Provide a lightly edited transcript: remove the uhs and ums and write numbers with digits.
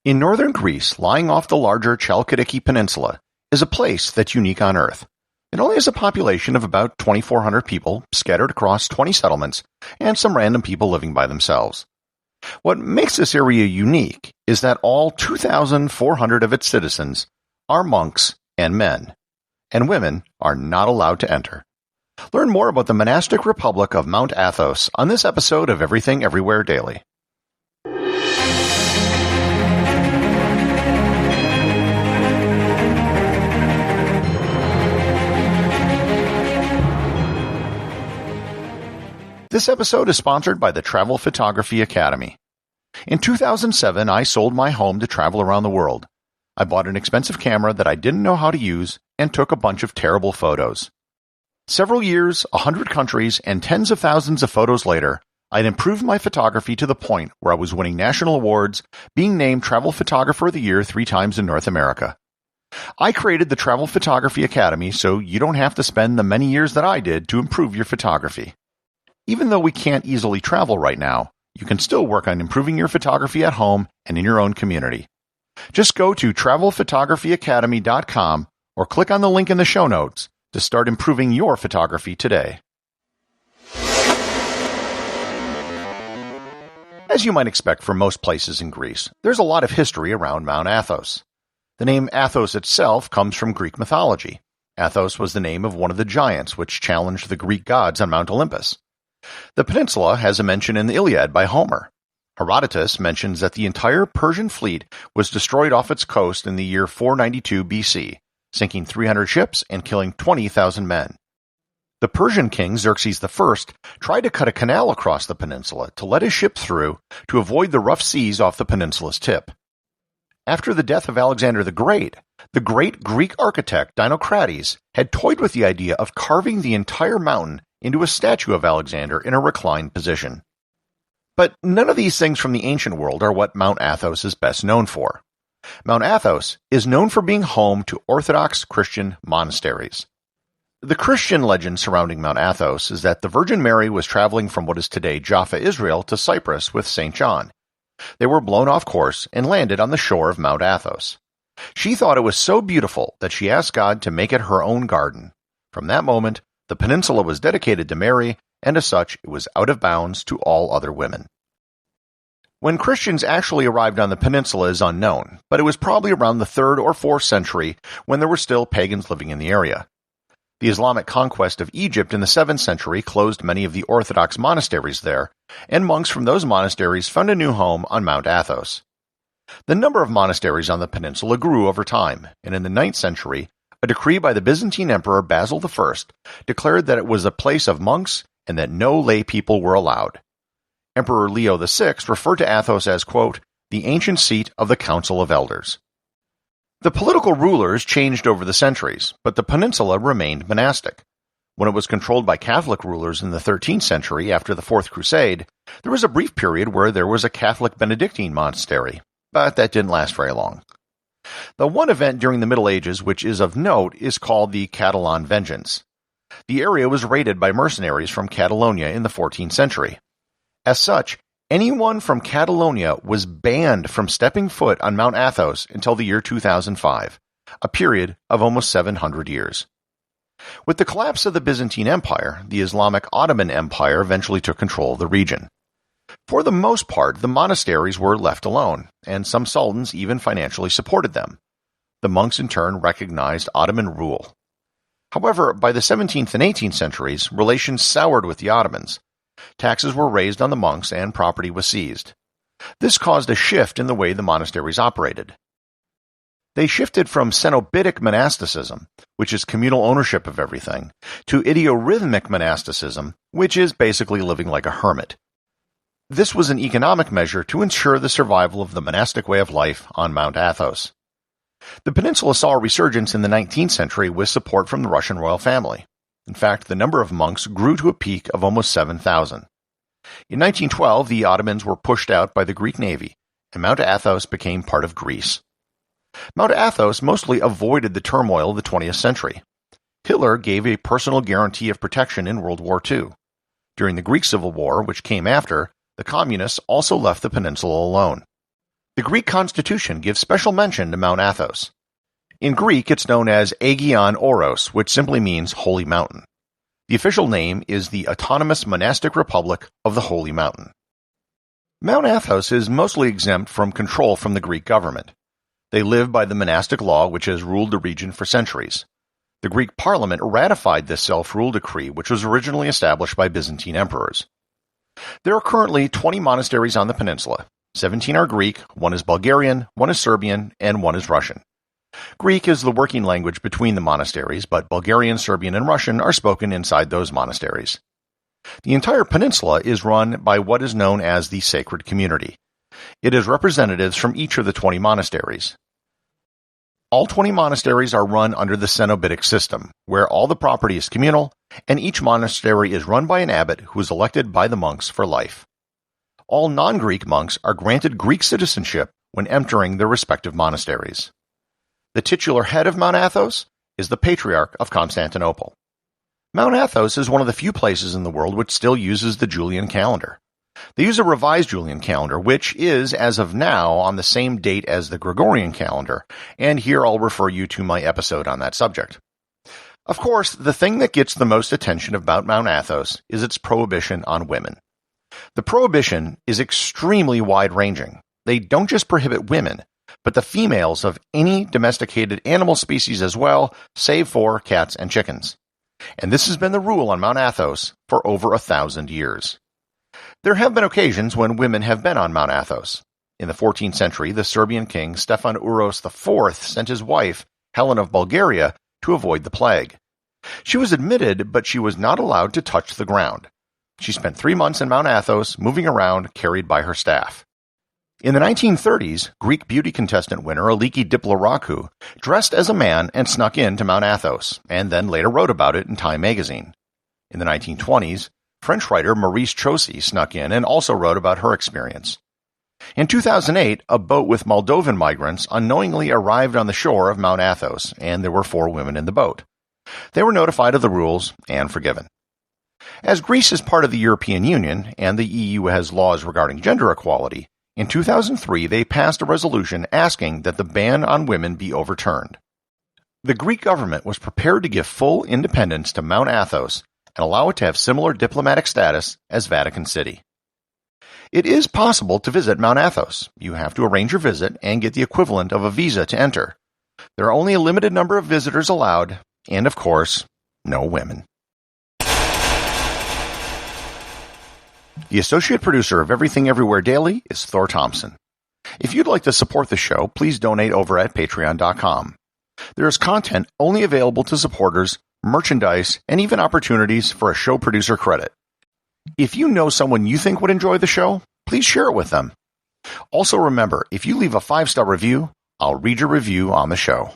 In northern Greece, lying off the larger Chalkidiki peninsula, is a place that's unique on Earth. It only has a population of about 2,400 people scattered across 20 settlements and some random people living by themselves. What makes this area unique is that all 2,400 of its citizens are monks and men, and women are not allowed to enter. Learn more about the monastic republic of Mount Athos on this episode of Everything Everywhere Daily. This episode is sponsored by the Travel Photography Academy. In 2007, I sold my home to travel around the world. I bought an expensive camera that I didn't know how to use and took a bunch of terrible photos. Several years, 100 countries, and tens of thousands of photos later, I'd improved my photography to the point where I was winning national awards, being named Travel Photographer of the Year 3 times in North America. I created the Travel Photography Academy so you don't have to spend the many years that I did to improve your photography. Even though we can't easily travel right now, you can still work on improving your photography at home and in your own community. Just go to travelphotographyacademy.com or click on the link in the show notes to start improving your photography today. As you might expect from most places in Greece, there's a lot of history around Mount Athos. The name Athos itself comes from Greek mythology. Athos was the name of one of the giants which challenged the Greek gods on Mount Olympus. The peninsula has a mention in the Iliad by Homer. Herodotus mentions that the entire Persian fleet was destroyed off its coast in the year 492 BC, sinking 300 ships and killing 20,000 men. The Persian king Xerxes I tried to cut a canal across the peninsula to let his ship through to avoid the rough seas off the peninsula's tip. After the death of Alexander the great Greek architect Dinocrates had toyed with the idea of carving the entire mountain into a statue of Alexander in a reclined position. But none of these things from the ancient world are what Mount Athos is best known for. Mount Athos is known for being home to Orthodox Christian monasteries. The Christian legend surrounding Mount Athos is that the Virgin Mary was traveling from what is today Jaffa, Israel, to Cyprus with St. John. They were blown off course and landed on the shore of Mount Athos. She thought it was so beautiful that she asked God to make it her own garden. From that moment, the peninsula was dedicated to Mary, and as such, it was out of bounds to all other women. When Christians actually arrived on the peninsula is unknown, but it was probably around the 3rd or 4th century when there were still pagans living in the area. The Islamic conquest of Egypt in the 7th century closed many of the Orthodox monasteries there, and monks from those monasteries found a new home on Mount Athos. The number of monasteries on the peninsula grew over time, and in the 9th century, a decree by the Byzantine Emperor Basil I declared that it was a place of monks and that no lay people were allowed. Emperor Leo VI referred to Athos as, quote, the ancient seat of the Council of Elders. The political rulers changed over the centuries, but the peninsula remained monastic. When it was controlled by Catholic rulers in the 13th century after the Fourth Crusade, there was a brief period where there was a Catholic Benedictine monastery, but that didn't last very long. The one event during the Middle Ages which is of note is called the Catalan Vengeance. The area was raided by mercenaries from Catalonia in the 14th century. As such, anyone from Catalonia was banned from stepping foot on Mount Athos until the year 2005, a period of almost 700 years. With the collapse of the Byzantine Empire, the Islamic Ottoman Empire eventually took control of the region. For the most part, the monasteries were left alone, and some sultans even financially supported them. The monks in turn recognized Ottoman rule. However, by the 17th and 18th centuries, relations soured with the Ottomans. Taxes were raised on the monks and property was seized. This caused a shift in the way the monasteries operated. They shifted from cenobitic monasticism, which is communal ownership of everything, to idiorhythmic monasticism, which is basically living like a hermit. This was an economic measure to ensure the survival of the monastic way of life on Mount Athos. The peninsula saw a resurgence in the 19th century with support from the Russian royal family. In fact, the number of monks grew to a peak of almost 7,000. In 1912, the Ottomans were pushed out by the Greek navy, and Mount Athos became part of Greece. Mount Athos mostly avoided the turmoil of the 20th century. Hitler gave a personal guarantee of protection in World War II. During the Greek Civil War, which came after, the communists also left the peninsula alone. The Greek constitution gives special mention to Mount Athos. In Greek, it's known as Aegion Oros, which simply means Holy Mountain. The official name is the Autonomous Monastic Republic of the Holy Mountain. Mount Athos is mostly exempt from control from the Greek government. They live by the monastic law which has ruled the region for centuries. The Greek parliament ratified this self-rule decree, which was originally established by Byzantine emperors. There are currently 20 monasteries on the peninsula. 17 are Greek, 1 is Bulgarian, 1 is Serbian, and 1 is Russian. Greek is the working language between the monasteries, but Bulgarian, Serbian, and Russian are spoken inside those monasteries. The entire peninsula is run by what is known as the Sacred Community. It is representatives from each of the 20 monasteries. All 20 monasteries are run under the Cenobitic system, where all the property is communal, and each monastery is run by an abbot who is elected by the monks for life. All non-Greek monks are granted Greek citizenship when entering their respective monasteries. The titular head of Mount Athos is the Patriarch of Constantinople. Mount Athos is one of the few places in the world which still uses the Julian calendar. They use a revised Julian calendar, which is, as of now, on the same date as the Gregorian calendar, and here I'll refer you to my episode on that subject. Of course, the thing that gets the most attention about Mount Athos is its prohibition on women. The prohibition is extremely wide-ranging. They don't just prohibit women, but the females of any domesticated animal species as well, save for cats and chickens. And this has been the rule on Mount Athos for over 1,000 years. There have been occasions when women have been on Mount Athos. In the 14th century, the Serbian king Stefan Uros IV sent his wife, Helen of Bulgaria, to avoid the plague. She was admitted, but she was not allowed to touch the ground. She spent 3 months in Mount Athos, moving around, carried by her staff. In the 1930s, Greek beauty contestant winner Aliki Diplorakou dressed as a man and snuck into Mount Athos, and then later wrote about it in Time magazine. In the 1920s, French writer Maurice Chaussy snuck in and also wrote about her experience. In 2008, a boat with Moldovan migrants unknowingly arrived on the shore of Mount Athos, and there were 4 women in the boat. They were notified of the rules and forgiven. As Greece is part of the European Union, and the EU has laws regarding gender equality, in 2003 they passed a resolution asking that the ban on women be overturned. The Greek government was prepared to give full independence to Mount Athos and allow it to have similar diplomatic status as Vatican City. It is possible to visit Mount Athos. You have to arrange your visit and get the equivalent of a visa to enter. There are only a limited number of visitors allowed, and of course, no women. The associate producer of Everything Everywhere Daily is Thor Thompson. If you'd like to support the show, please donate over at patreon.com. There is content only available to supporters, merchandise, and even opportunities for a show producer credit. If you know someone you think would enjoy the show, please share it with them. Also remember, if you leave a 5-star review, I'll read your review on the show.